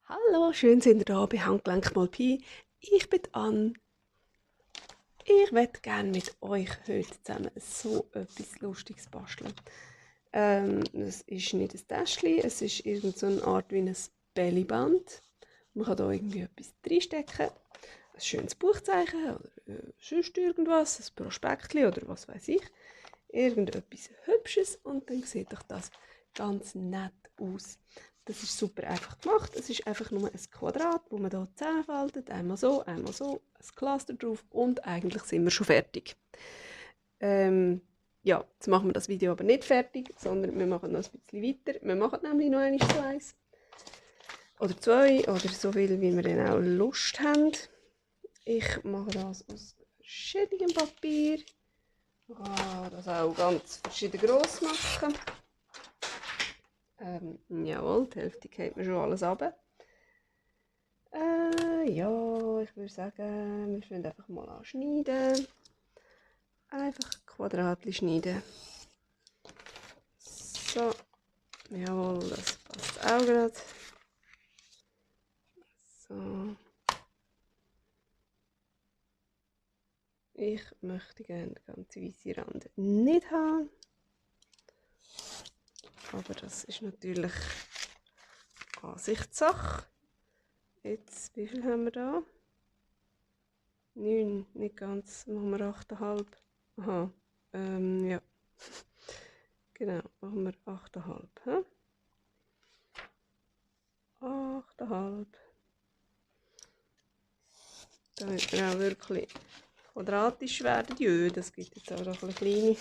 Hallo, schön sind ihr da bei Handgelenk mal Pi. Ich bin Anne. Ich möchte gerne mit euch heute zusammen so etwas Lustiges basteln. Es ist nicht ein Täschchen, es ist irgend so eine Art wie ein Bellyband. Man kann da irgendwie etwas reinstecken. Ein schönes Buchzeichen oder sonst irgendwas, ein Prospektchen oder was weiß ich. Irgendetwas Hübsches und dann sieht doch das ganz nett aus. Das ist super einfach gemacht. Es ist einfach nur ein Quadrat, wo man hier zusammenfaltet. Einmal so, ein Cluster drauf und eigentlich sind wir schon fertig. Ja, jetzt machen wir das Video aber nicht fertig, sondern wir machen noch ein bisschen weiter. Wir machen nämlich noch eins oder zwei oder so viel, wie wir dann auch Lust haben. Ich mache das aus verschiedenem Papier. Man kann das auch ganz verschieden gross machen. Jawohl, die Hälfte geht mir schon alles runter. Ja, ich würde sagen, wir fangen einfach mal an schneiden. Einfach Quadratchen schneiden. So, jawohl, das passt auch gerade. So. Ich möchte gerne den ganzen weißen Rand nicht haben. Aber das ist natürlich Ansichtssache. Jetzt, wie viel haben wir da? 9, nicht ganz, machen wir 8,5. Aha, ja. Genau, machen wir 8,5. 8,5. Damit wir auch wirklich quadratisch werden. Jö, das gibt jetzt auch noch ein bisschen kleine.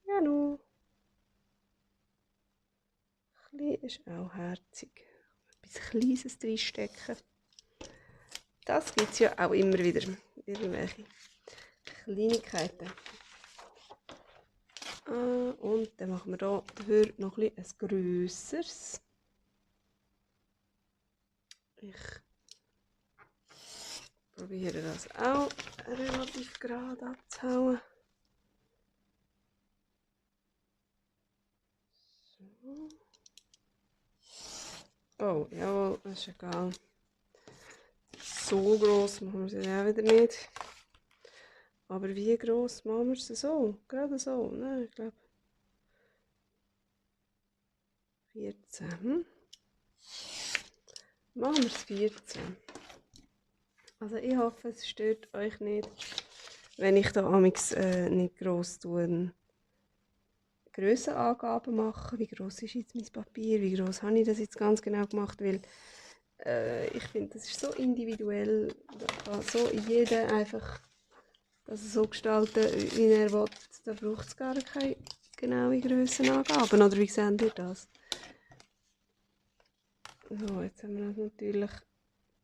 Ja, no. Klein ist auch herzig. Etwas Kleines reinstecken. Das gibt es ja auch immer wieder. Irgendwelche Kleinigkeiten. Und dann machen wir hier dafür noch ein grösseres. Ich probiere das auch relativ gerade abzuhauen. So. Oh, jawohl, das ist egal. So gross machen wir sie auch wieder nicht. Aber wie gross machen wir sie so? Gerade so, ne? Ich glaube 14. Machen wir es 14. Also ich hoffe, es stört euch nicht, wenn ich da amigs nicht gross tue. Grössenangaben machen. Wie gross ist jetzt mein Papier? Wie gross habe ich das jetzt ganz genau gemacht? Weil ich finde, das ist so individuell. Da kann so jeder einfach das so gestalten, wie er will. Da braucht es gar keine genaue Grössenangaben. Oder wie seht ihr das? So, jetzt haben wir das natürlich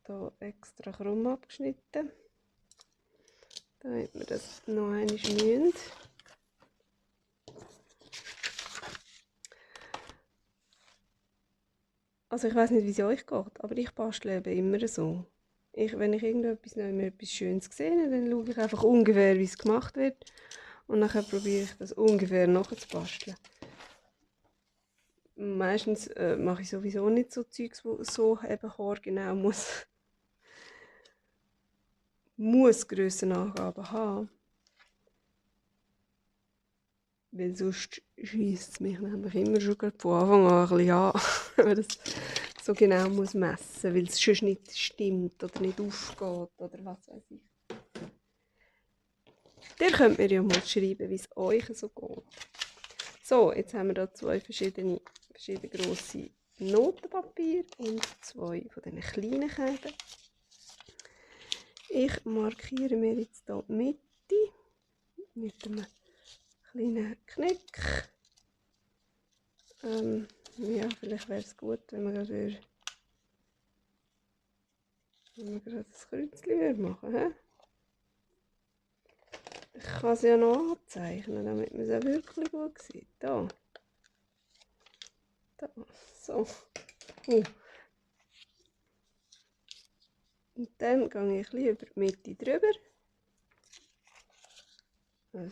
hier extra krumm abgeschnitten, damit wir das noch einmal mühen. Also ich weiß nicht, wie es euch geht, aber ich bastle eben immer so. Wenn ich etwas Schönes sehe, dann schaue ich einfach ungefähr, wie es gemacht wird. Und dann probiere ich das ungefähr nachzubasteln. Meistens mache ich sowieso nicht so Zeugs, wo so eben haargenau muss Grössenangaben haben. Weil sonst schiesst es mich nämlich immer schon von Anfang an ein bisschen an, wenn man das so genau messen muss, weil es sonst nicht stimmt oder nicht aufgeht oder was weiß ich. Ihr könnt mir ja mal schreiben, wie es euch so geht. So, jetzt haben wir hier zwei verschiedene grosse Notenpapier und zwei von diesen kleinen Käben. Ich markiere mir jetzt hier die Mitte mit einem kleinen Knick. Ja, vielleicht wäre es gut, wenn wir gerade ein Kreuzchen machen würde. Ich kann es ja noch anzeichnen, damit man es auch wirklich gut sieht. Da. Da. So. Und dann gehe ich ein über die Mitte drüber.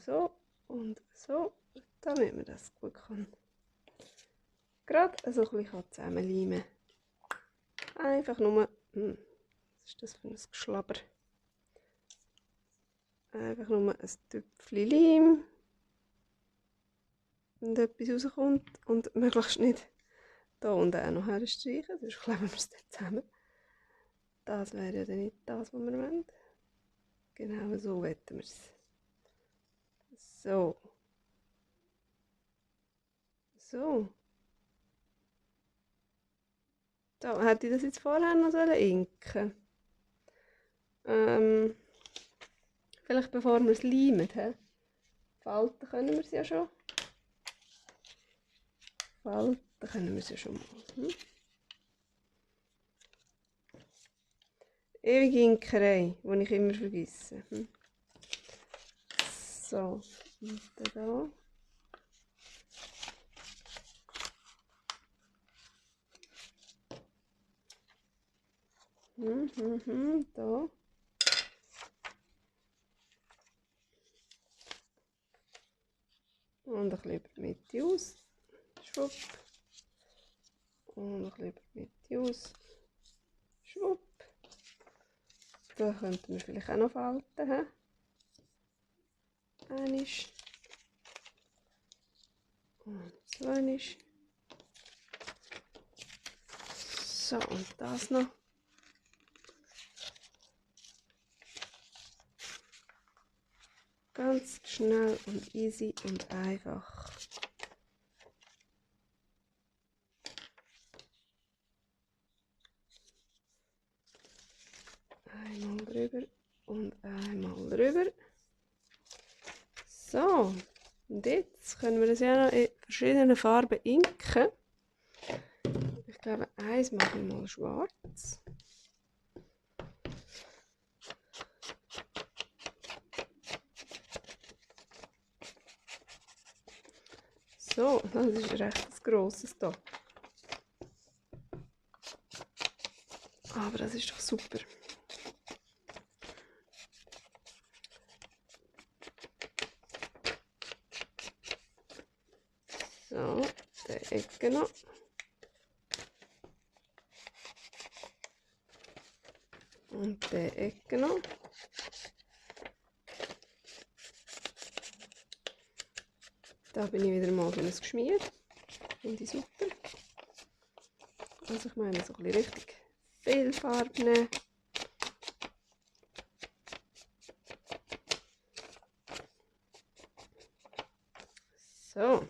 So und so, damit man das gut kann. Gerade so ein bisschen zusammenleimen. Einfach nur, was ist das für ein Geschlabber? Einfach nur ein Tüpfchen Leim. Und etwas rauskommt und möglichst nicht da unten auch noch herstreichen, sonst kleben wir es dann zusammen. Das wäre ja dann nicht das, was wir wollen. Genau so wollen wir es. So. So. Da hätte ich das jetzt vorher noch inken vielleicht bevor wir es leimen. Falten können wir es ja schon. Falten können wir es ja schon mal. Ewige Inkerei, die ich immer vergesse. So, und da. Da. Und ein bisschen über die Mitte aus. Schwupp. Und ein bisschen über die Mitte aus. Schwupp. Da könnten wir vielleicht auch noch falten. Einisch. Und zweinisch. So, und das noch. Ganz schnell und easy und einfach. Einmal drüber und einmal drüber. So, und jetzt können wir das ja noch in verschiedenen Farben inken. Ich glaube, eins mache ich mal schwarz. So, das ist recht ein grosses hier. Aber das ist doch super. So, die Ecke noch. Und die Ecke noch. Da bin ich wieder mal für ein Geschmier. Finde ich super. Also ich meine so ein bisschen richtig viel Farbe nehmen. So.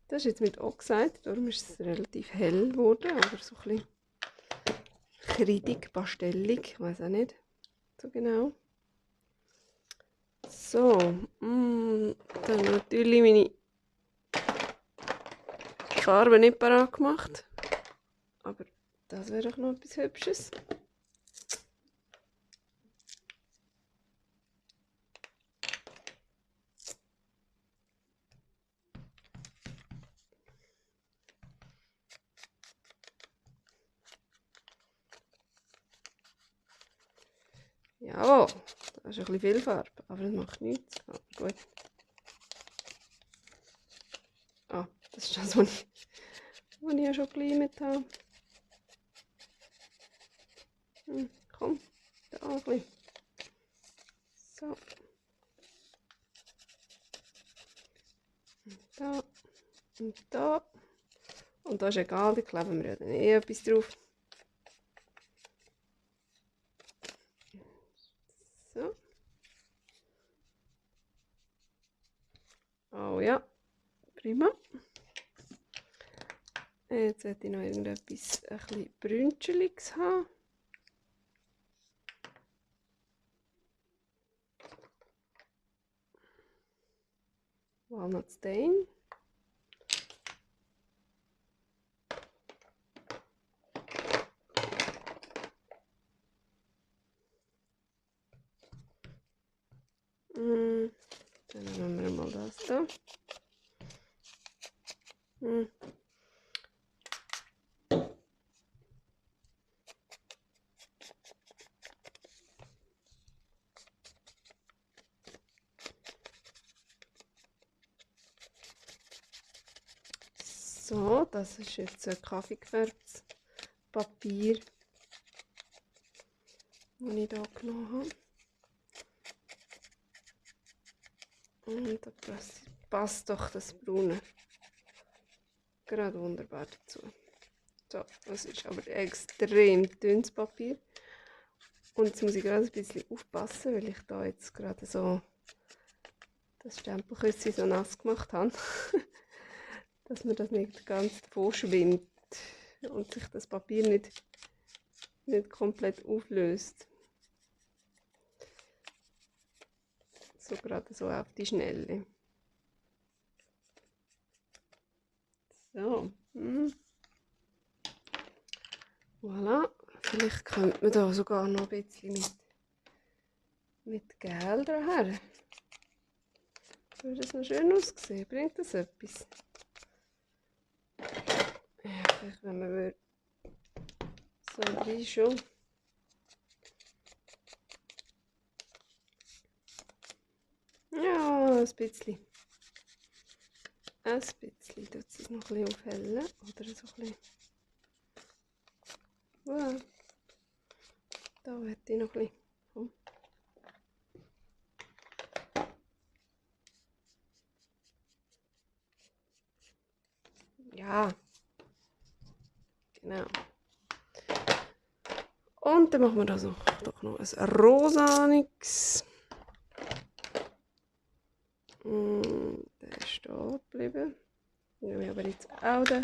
Das ist jetzt mit Oxide, darum ist es relativ hell geworden, aber so ein bisschen kreidig, pastellig, ich weiß auch nicht so genau. So, dann natürlich meine Farbe nicht parat gemacht, aber das wäre doch noch etwas Hübsches. Ja, da ist ein bisschen viel Farbe, aber das macht nichts. Ah, gut. Ah, das ist das, was ich ja schon geleimt habe. Komm, da ein bisschen. So. Und da. Und da. Und das ist egal, da kleben wir ja dann eh etwas drauf. So. Oh ja, prima. Jetzt sollte ich noch irgendetwas ein bisschen Brünscheliges haben. Walnut Stain. Dann nehmen wir mal das da. So, das ist jetzt ein Kaffee gefärbtes Papier, das ich hier genommen habe. Und da passt doch das Braune gerade wunderbar dazu. So, das ist aber extrem dünnes Papier. Und jetzt muss ich gerade ein bisschen aufpassen, weil ich da jetzt gerade so das Stempelküsschen so nass gemacht habe, dass mir das nicht ganz davon schwimmt und sich das Papier nicht komplett auflöst. So gerade so auf die Schnelle. So. Voilà. Vielleicht könnte man da sogar noch ein bisschen mit Gel daher. Würde das noch schön aussehen? Bringt das etwas? Ja, vielleicht wenn man so rein schon. Ja, ein bisschen. Ein bisschen tut es noch ein bisschen aufhellen. Oder so ein bisschen. Voilà. Da hätte ich noch ein bisschen. Ja. Genau. Und dann machen wir da so doch noch ein rosaniges. Der ist stehen geblieben. Dann nehme ich aber jetzt auch den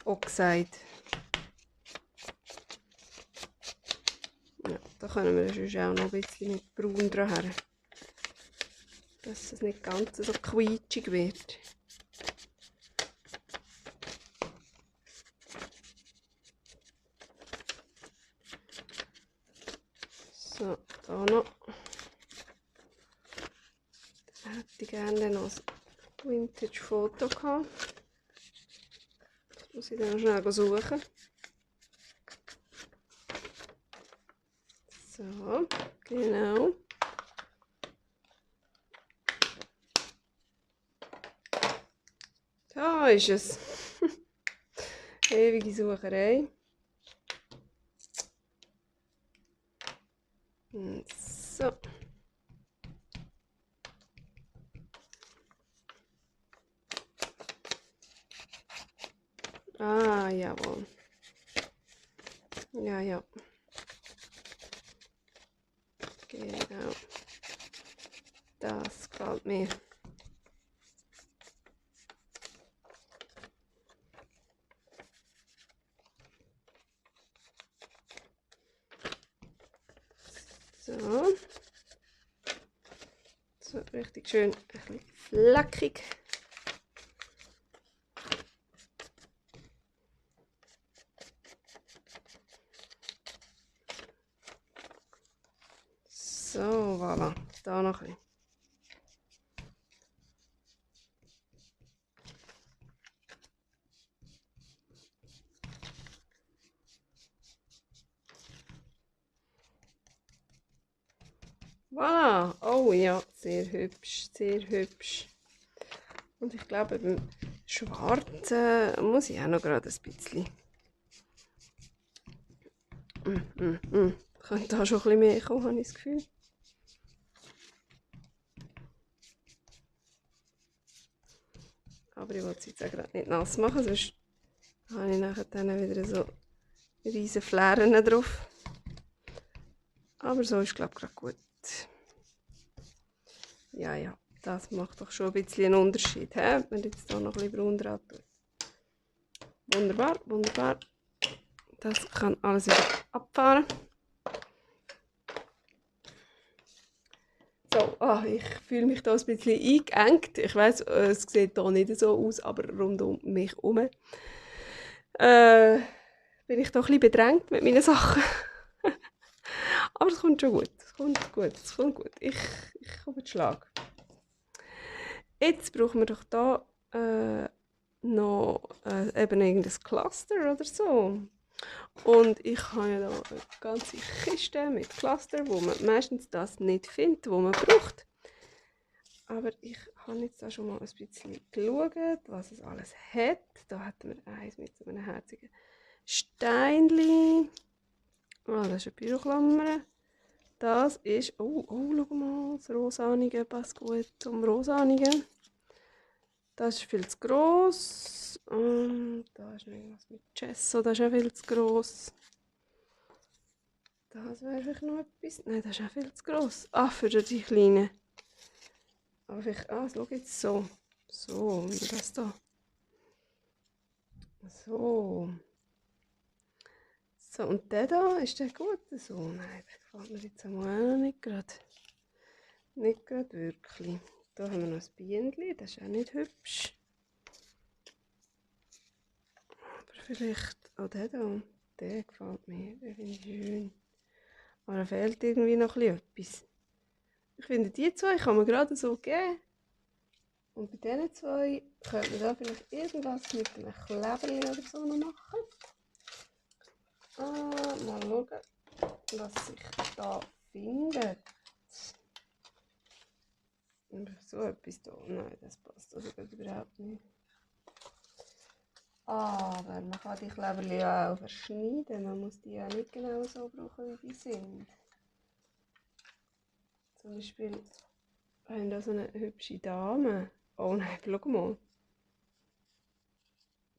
Oxide. Ja, da können wir sonst auch noch ein bisschen mit Braun dran, dass es nicht ganz so quietschig wird. So, da noch. Da hätte ich gerne noch ein Vintage-Foto gehabt. Das muss ich dann noch schnell suchen. So, genau. Da ist es. Ewige Sucherei. So. Ah, jawohl. Ja, ja. Genau. Das gefällt mir. So. So, richtig schön ein bisschen fleckig. So, voilà. Da noch ein bisschen. Voilà. Oh ja, sehr hübsch, sehr hübsch. Und ich glaube, beim Schwarzen muss ich auch noch gerade ein bisschen. Könnte da schon ein bisschen mehr kommen, habe ich das Gefühl. Aber ich wollte es jetzt auch gerade nicht nass machen, sonst habe ich nachher dann wieder so riesen Flären drauf. Aber so ist, glaube ich, gerade gut. Ja, ja, das macht doch schon ein bisschen einen Unterschied, he? Wenn jetzt hier noch ein bisschen braun dran tut. Wunderbar, wunderbar. Das kann alles wieder abfahren. So, ich fühle mich da ein bisschen eingeengt. Ich weiss, es sieht hier nicht so aus, aber rund um mich herum bin ich da ein bisschen bedrängt mit meinen Sachen. Aber es kommt schon gut. Es kommt gut. Es kommt gut. Ich komme mit Schlag. Jetzt brauchen wir doch da noch eben irgendein Cluster oder so. Und ich habe ja da eine ganze Kiste mit Cluster, wo man meistens das nicht findet, was man braucht. Aber ich habe jetzt da schon mal ein bisschen geschaut, was es alles hat. Da hatten wir eins mit so einem herzigen Steinchen. Ah, das ist eine Büroklammer. Das ist, schau mal, das Rosanige passt gut zum Rosanigen. Das ist viel zu gross. Und da ist noch irgendwas mit Gesso, das ist auch viel zu gross. Das wäre vielleicht noch etwas. Nein, das ist auch viel zu gross. Ah, für die Kleinen. Aber vielleicht, schau jetzt so. So, wie das da. So. So, und der da, ist der gut so? Nein, der gefällt mir jetzt auch nicht gerade. Nicht gerade wirklich. Da haben wir noch ein Bienchen, das ist auch nicht hübsch. Aber vielleicht auch der da. Der gefällt mir, der finde ich schön. Aber da fehlt irgendwie noch etwas. Ich finde, die zwei kann man gerade so geben. Und bei diesen zwei könnte man da vielleicht irgendwas mit einem Kleberli oder so noch machen. Mal schauen, was sich da findet. So etwas da. Nein, das passt also überhaupt nicht. Aber man kann die Kleberli auch verschneiden. Man muss die ja nicht genau so brauchen, wie die sind. Zum Beispiel haben wir da so eine hübsche Dame. Oh nein, schau mal.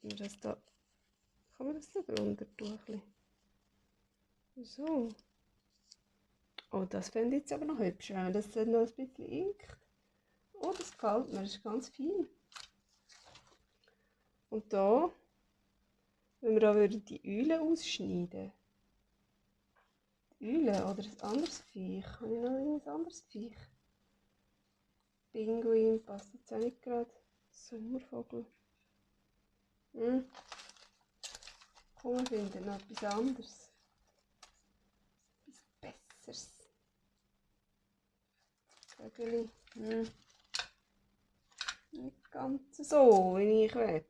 Das da, kann man das da drunter tun? So. Oh, das fände ich jetzt aber noch hübsch, wenn man das noch ein bisschen inkt. Oh, das gefällt mir, das ist ganz fein. Und da, wenn wir da die Eule ausschneiden. Die Eule oder ein anderes Viech. Habe ich noch ein anderes Viech? Pinguin passt jetzt auch nicht gerade. Sommervogel. Komm, wir finden noch etwas anderes. Etwas Besseres. Vögel. Nicht ganz so, wie ich will.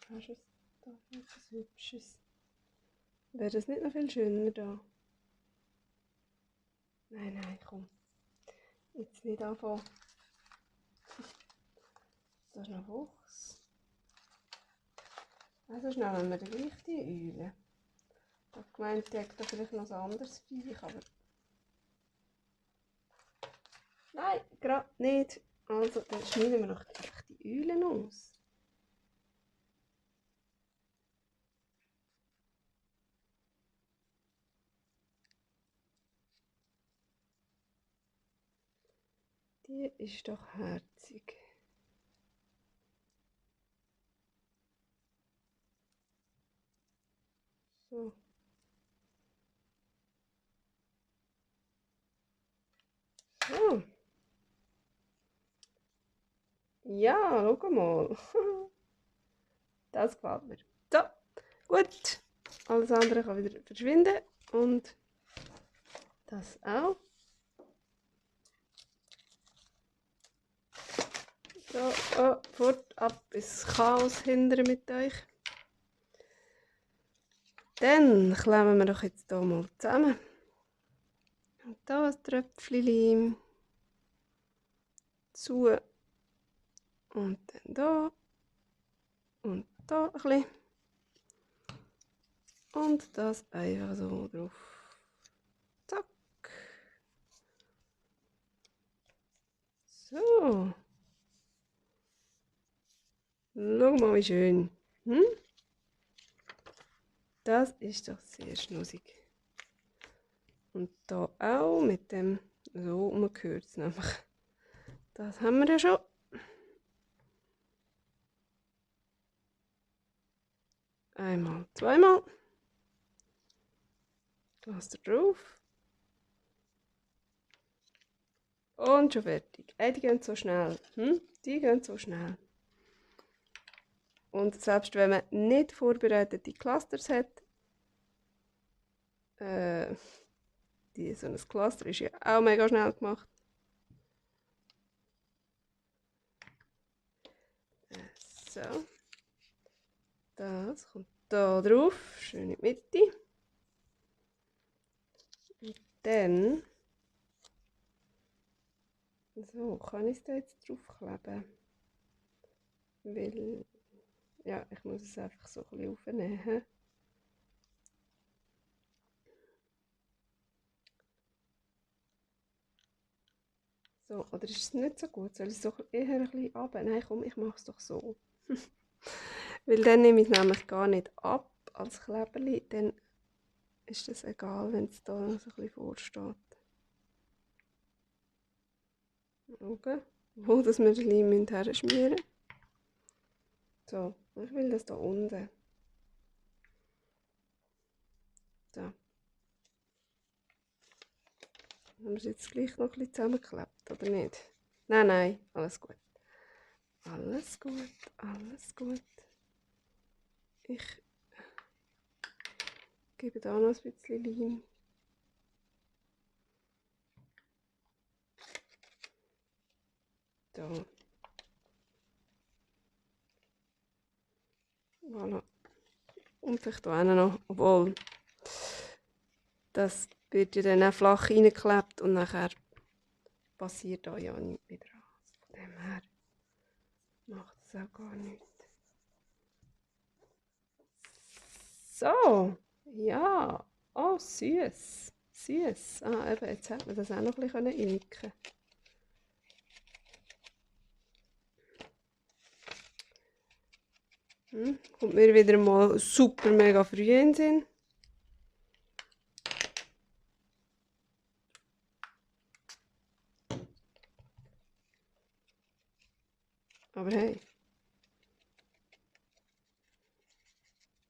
Hast du da etwas Hübsches? Wäre das nicht noch viel schöner da? Nein, komm. Jetzt nicht anfangen. Da ist noch Fuchs. Also schnell nehmen wir dann gleich die Eule. Ich habe gemeint, die hat da vielleicht noch ein anderes Viech, aber... Nein, gerade nicht. Also, dann schneiden wir noch einfach die Eulen aus. Die ist doch herzig. So. So. Ja, schau mal. Das gefällt mir. So, gut. Alles andere kann wieder verschwinden. Und das auch. So, fort ab ins Chaos hindern mit euch. Dann klemmen wir doch jetzt hier mal zusammen. Und da ein Tröpfchen Leim. Zu. Und dann da. Und da ein bisschen. Und das einfach so drauf. Zack. So. Schau mal, wie schön. Das ist doch sehr schnussig. Und da auch mit dem, so, man hört es nämlich. Das haben wir ja schon. Einmal, zweimal. Das da drauf. Und schon fertig. Die gehen so schnell. Die gehen so schnell. Und selbst wenn man nicht vorbereitete Clusters hat, so ein Cluster ist ja auch mega schnell gemacht. So. Das kommt da drauf, schön in die Mitte. Und dann, so, kann ich es da jetzt draufkleben? Weil, ja, ich muss es einfach so ein bisschen aufnehmen. So, oder ist es nicht so gut? Soll ich es doch eher ein bisschen runter? Nein, komm, ich mache es doch so. Weil dann nehme ich es nämlich gar nicht ab als Kleberli, dann ist es egal, wenn es da so ein bisschen vorsteht. Okay. Wo dass wir den Leim herschmieren müssen. So, ich will das da unten. So. Haben wir es jetzt gleich noch ein bisschen zusammengeklebt, oder nicht? Nein, nein, alles gut. Alles gut, alles gut. Ich gebe da noch ein bisschen Leim. Da. Voilà. Und vielleicht hier noch, obwohl das wird ja dann auch flach reingeklebt und nachher passiert da ja nichts mehr dran. Von dem her macht es auch gar nichts. So, ja, oh süß, süß. Ah, eben, jetzt hätte man das auch noch ein bisschen einnicken. Kommt mir wieder mal super mega früh in den Sinn. Aber hey,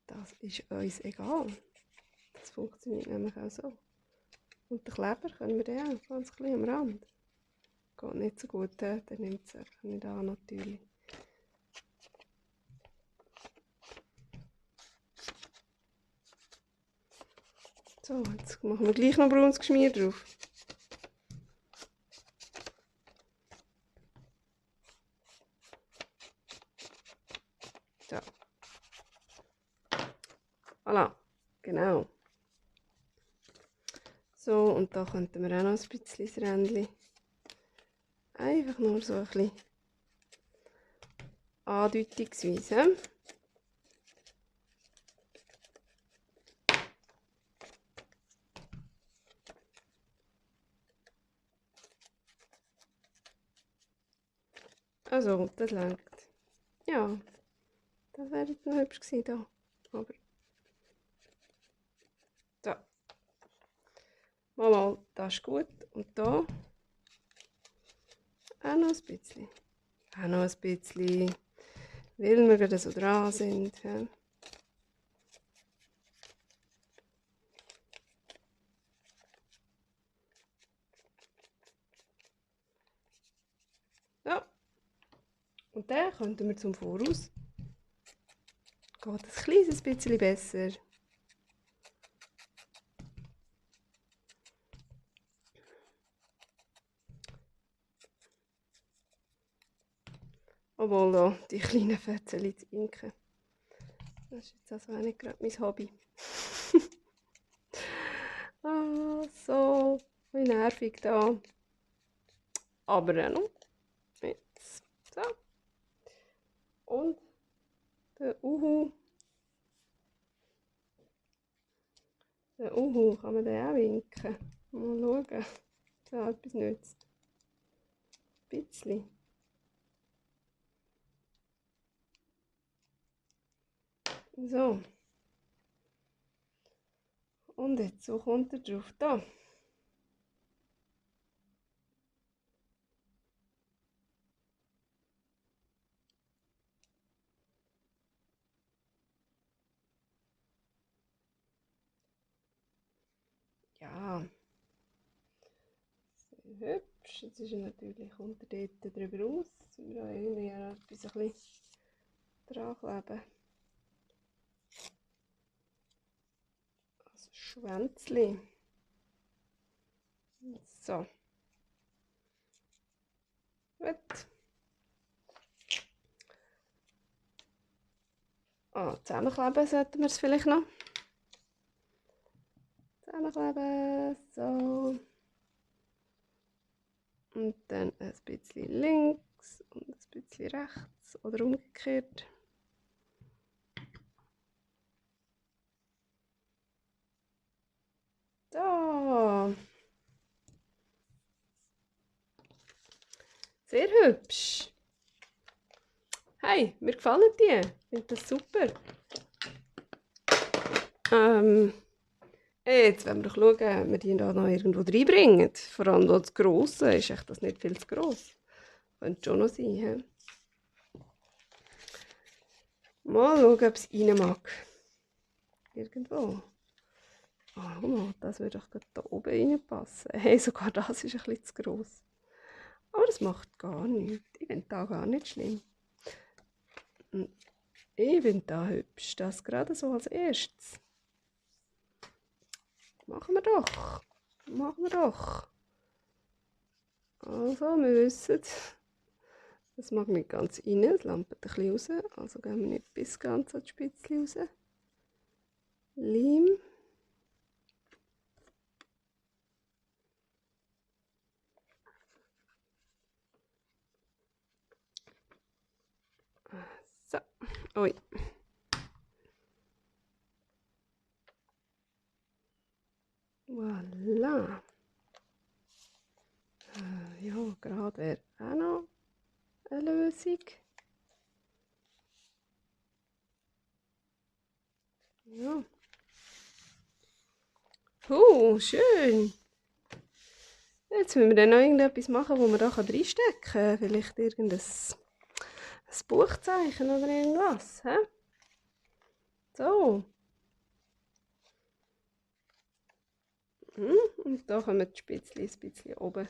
das ist uns egal. Das funktioniert nämlich auch so. Und den Kleber können wir dann auch ganz klein am Rand. Geht nicht so gut, der nimmt es einfach nicht an natürlich. So, jetzt machen wir gleich noch braunes Geschmier drauf. So. Voilà, genau. So, und da könnten wir auch noch ein bisschen das Rändchen. Einfach nur so ein bisschen andeutungsweise. Also, das langt. Ja, das wäre jetzt noch hübsch gewesen da. Aber. So. Mal, das ist gut. Und da auch noch ein bisschen. Auch noch ein bisschen. Weil wir gerade so dran sind. Ja. So. Und dann könnten wir zum Voraus. Geht ein kleines bisschen besser. Obwohl da die kleinen Fetzen zu inken. Das ist jetzt also auch nicht gerade mein Hobby. Ah, so, wie nervig da. Aber auch noch. Jetzt. So. Und der Uhu. Den Uhu kann man den auch winken. Mal schauen, ob der etwas nützt. Ein bisschen. So. Und jetzt, so kommt er drauf. Da. Ja. Sehr hübsch. Jetzt ist er natürlich unter dort drüber aus. Jetzt müssen wir da irgendwie etwas ein bisschen dran kleben. Also Schwänzli. So. Gut. Zusammenkleben sollten wir es vielleicht noch. Zusammenkleben, so. Und dann ein bisschen links und ein bisschen rechts oder umgekehrt. Da. Sehr hübsch. Hey, mir gefallen die. Ich finde das super. Jetzt wollen wir doch schauen, ob wir die da noch irgendwo reinbringen. Vor allem das Grosse. Ist echt das nicht viel zu gross? Könnte schon noch sein. He? Mal schauen, ob es rein mag. Irgendwo. Ah, guck mal, das würde doch gerade da oben reinpassen. Hey, sogar das ist ein bisschen zu gross. Aber das macht gar nichts. Ich finde das gar nicht schlimm. Ich finde das hübsch. Das gerade so als erstes. Machen wir doch. Machen wir doch. Also, wir wissen, das mag nicht ganz rein. Es lampert ein bisschen raus. Also gehen wir nicht bis ganz an die Spitze raus. Leim. So. Ui. Voilà. Ja, gerade wäre auch noch eine Lösung. Ja. Schön. Jetzt müssen wir dann noch irgendetwas machen, wo wir da reinstecken kann. Vielleicht irgendein Buchzeichen oder irgendwas. He? So. Und da kommen die Spitzchen ein bisschen oben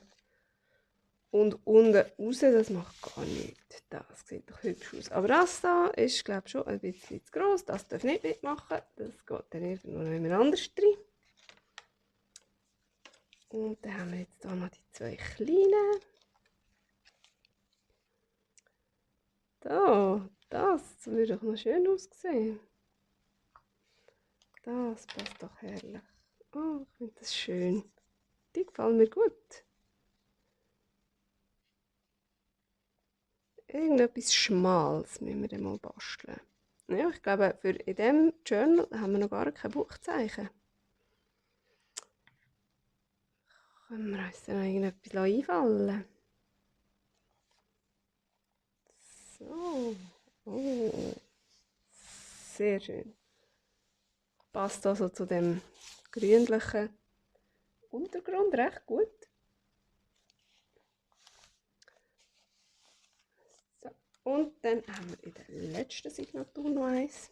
und unten raus. Das macht gar nichts. Das sieht doch hübsch aus. Aber das da ist, glaube ich, schon ein bisschen zu gross. Das darf nicht mitmachen. Das geht dann irgendwo noch jemand anders drin. Und dann haben wir jetzt hier noch die zwei kleinen. Da, das würde doch noch schön aussehen. Das passt doch herrlich. Oh, ich finde das schön. Die gefallen mir gut. Irgendetwas Schmales müssen wir dann mal basteln. Ja, ich glaube, für in diesem Journal haben wir noch gar kein Buchzeichen. Können wir uns dann noch irgendetwas einfallen? So. Oh. Sehr schön. Passt also zu dem grünlichen Untergrund recht gut. So. Und dann haben wir in der letzten Signatur noch eins.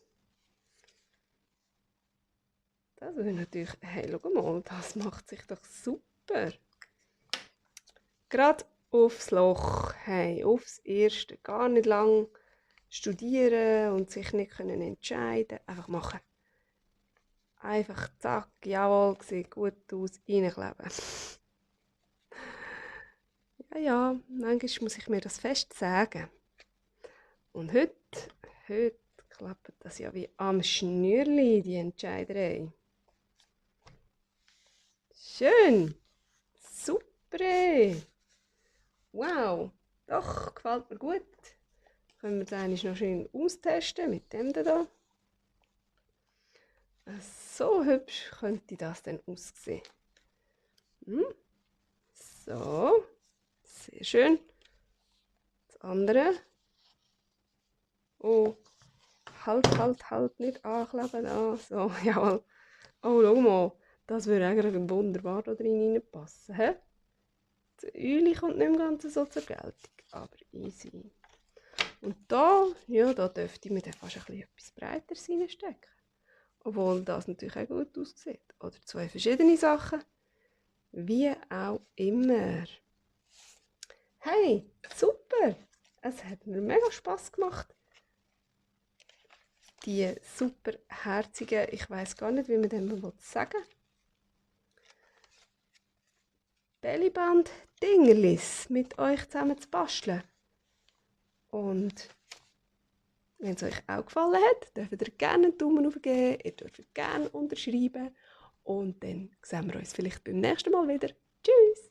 Das ist natürlich, hey, schau mal, das macht sich doch super. Gerade aufs Loch, hey, aufs Erste. Gar nicht lang studieren und sich nicht können entscheiden. Einfach machen. Einfach zack, jawohl, sieht gut aus, reinkleben. Ja, manchmal muss ich mir das fest sagen. Und heute klappt das ja wie am Schnürli, die Entscheiderei. Schön, super. Wow, doch, gefällt mir gut. Können wir das noch schön austesten mit dem da. So hübsch könnte das dann aussehen. So, sehr schön. Das andere. Oh, halt, nicht ankleben. Ah, so, jawohl. Oh, schau mal, das würde eigentlich wunderbar da drin reinpassen. He? Das Öli kommt nicht mehr ganz so zur Geltung, aber easy. Und da, ja, da dürfte man dann fast ein bisschen etwas breiter reinstecken. Obwohl das natürlich auch gut aussieht. Oder zwei verschiedene Sachen. Wie auch immer. Hey, super! Es hat mir mega Spass gemacht. Die super herzigen, ich weiß gar nicht, wie man dem sagen will. Bellyband-Dingerlis mit euch zusammen zu basteln. Und Wenn es euch auch gefallen hat, dürft ihr gerne einen Daumen hoch geben, ihr dürft gerne unterschreiben und dann sehen wir uns vielleicht beim nächsten Mal wieder. Tschüss!